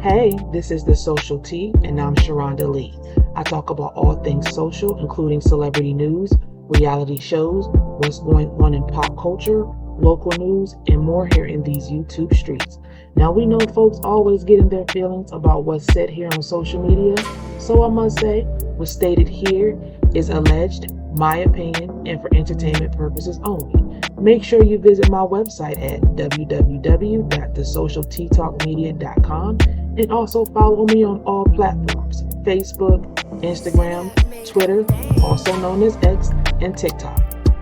Hey, this is The Social T, and I'm Sharonda Lee. I talk about all things social, including celebrity news, reality shows, what's going on in pop culture, local news, and more here in these YouTube streets. Now, we know folks always get in their feelings about what's said here on social media, so I must say, what's stated here is alleged, my opinion, and for entertainment purposes only. Make sure you visit my website at www.thesocialteatalkmedia.com and also follow me on all platforms, Facebook, Instagram, Twitter, also known as X, and TikTok.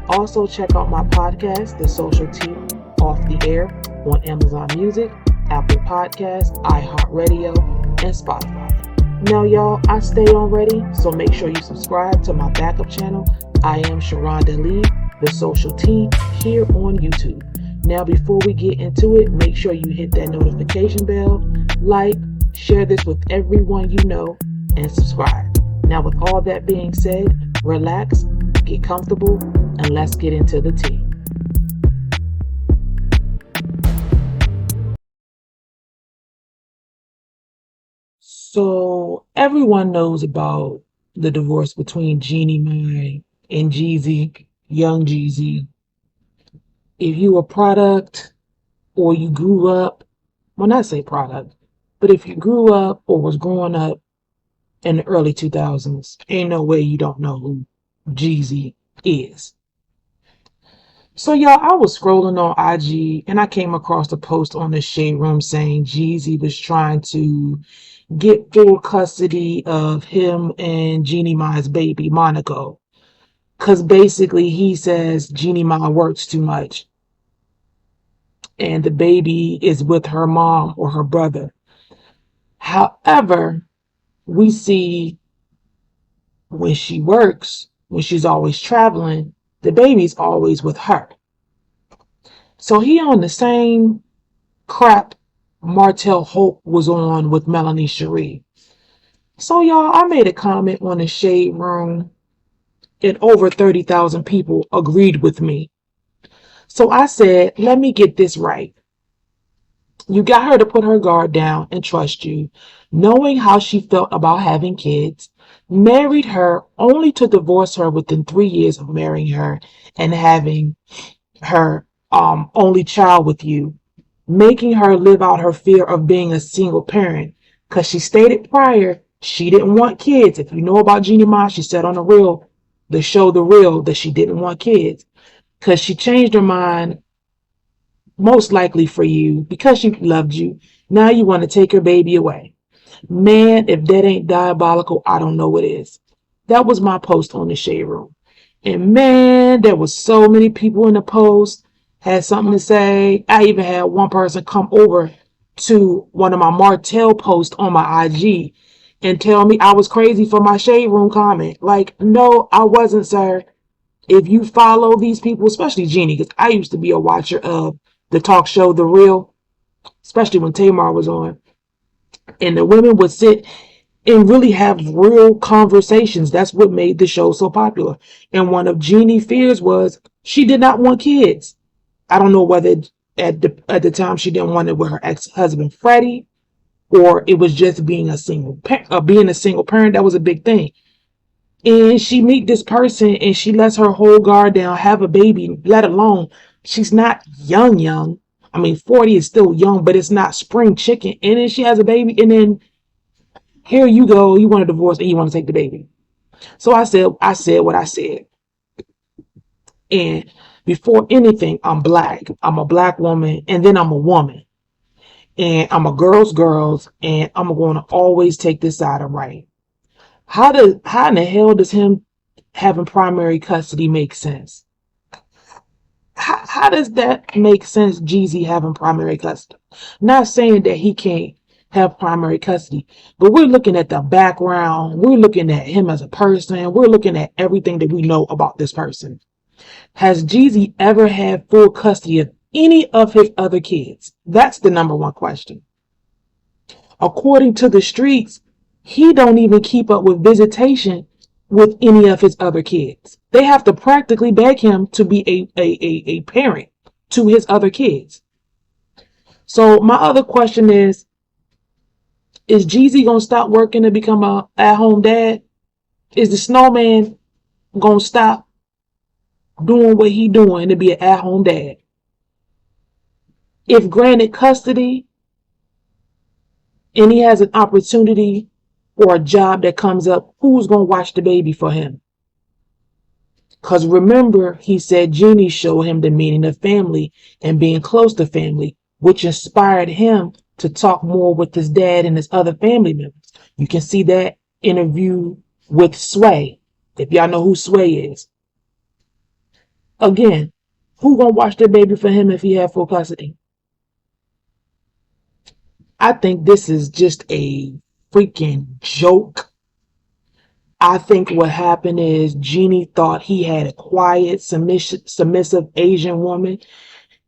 Also check out my podcast, The Social Tea, Off the Air, on Amazon Music, Apple Podcasts, iHeartRadio, and Spotify. Now, y'all, I stay on ready, so make sure you subscribe to my backup channel. I am Sharonda Lee, The Social Tea, here on YouTube. Now, before we get into it, make sure you hit that notification bell, like, share this with everyone you know, and subscribe. Now, with all that being said, relax, get comfortable, and let's get into the tea. So, everyone knows about the divorce between Jeannie Mai and Jezzy, young Jezzy. If you a product or you grew up, well, not say product, but if you grew up or was growing up in the early 2000s, ain't no way you don't know who Jezzy is. So, y'all, I was scrolling on IG and I came across a post on the Shade Room saying Jezzy was trying to get full custody of him and Jeannie Mai's baby, Monaco. Because basically he says Jeannie Mai works too much and the baby is with her mom or her brother. However, we see when she works, when she's always traveling, the baby's always with her. So he on the same crap Martell Hope was on with Melanie Cherie. So, y'all, I made a comment on the Shade Room and over 30,000 people agreed with me. So I said, let me get this right. You got her to put her guard down and trust you, knowing how she felt about having kids, married her only to divorce her within 3 years of marrying her and having her only child with you, making her live out her fear of being a single parent, because she stated prior she didn't want kids. If you know about Jeannie Mai, she said on the show The Real, that she didn't want kids because she changed her mind, most likely for you, because she loved you. Now you want to take her baby away. Man, if that ain't diabolical, I don't know what is. That was my post on the Shade Room. And man, there was so many people in the post had something to say. I even had one person come over to one of my Martell posts on my IG and tell me I was crazy for my Shade Room comment. Like, no, I wasn't, sir. If you follow these people, especially Jeannie, because I used to be a watcher of the talk show The Real, especially when Tamar was on, and the women would sit and really have real conversations. That's what made the show so popular. And one of Jeannie's fears was she did not want kids. I don't know whether at the time she didn't want it with her ex-husband Freddie, or it was just being a single parent. That was a big thing. And she meet this person and she lets her whole guard down, have a baby, let alone she's not young. I mean, 40 is still young, but it's not spring chicken. And then she has a baby, and then here you go, you want a divorce and you want to take the baby. So I said what I said. And before anything, I'm black. I'm a black woman, and then I'm a woman. And I'm a girl's, and I'm going to always take this side of right. How in the hell does him having primary custody make sense? How does that make sense, Jezzy having primary custody? Not saying that he can't have primary custody, but we're looking at the background. We're looking at him as a person. We're looking at everything that we know about this person. Has Jezzy ever had full custody of any of his other kids? That's the number one question. According to the streets, he don't even keep up with visitation with any of his other kids. They have to practically beg him to be a parent to his other kids. So my other question is, Is Jeezy gonna stop working to become a at-home dad? Is the snowman gonna stop doing what he doing to be an at-home dad? If granted custody and he has an opportunity or a job that comes up, who's gonna watch the baby for him? Because remember, he said Jeannie showed him the meaning of family and being close to family, which inspired him to talk more with his dad and his other family members. You can see that interview with Sway, if y'all know who Sway is. Again, who gonna watch the baby for him if he had full custody? I think this is just a freaking joke. I think what happened is Jeannie thought he had a quiet, submissive Asian woman.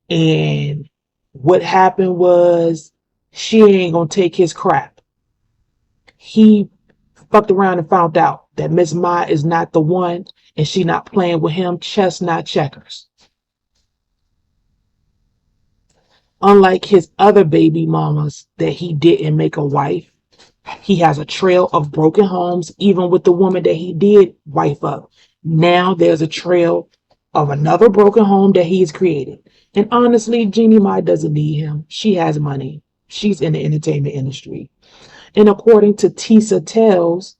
And what happened was she ain't going to take his crap. He fucked around and found out that Miss Mai is not the one and she not playing with him. Chess, not checkers. Unlike his other baby mamas that he didn't make a wife, he has a trail of broken homes, even with the woman that he did wife up. Now there's a trail of another broken home that he's created. And honestly, Jeannie Mai doesn't need him. She has money. She's in the entertainment industry. And according to Tisa Tells,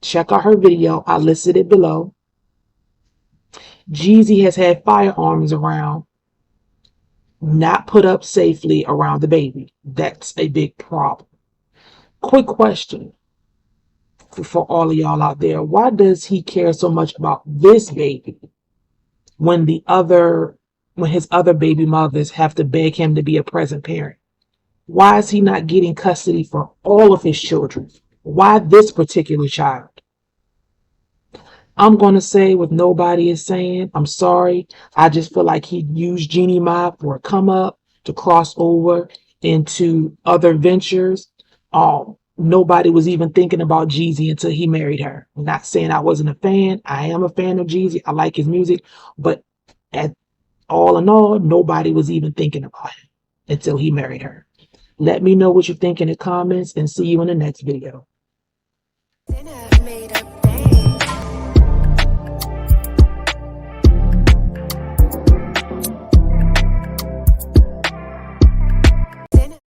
check out her video. I listed it below. Jeezy has had firearms around, not put up safely around the baby. That's a big problem. Quick question for all of y'all out there. Why does he care so much about this baby when his other baby mothers have to beg him to be a present parent? Why is he not getting custody for all of his children? Why this particular child? I'm going to say what nobody is saying. I'm sorry. I just feel like he used Jeannie Mai for a come up to cross over into other ventures. Nobody was even thinking about Jeezy until he married her. I'm not saying I wasn't a fan. I am a fan of Jeezy. I like his music. But all in all, nobody was even thinking about him until he married her. Let me know what you think in the comments and see you in the next video.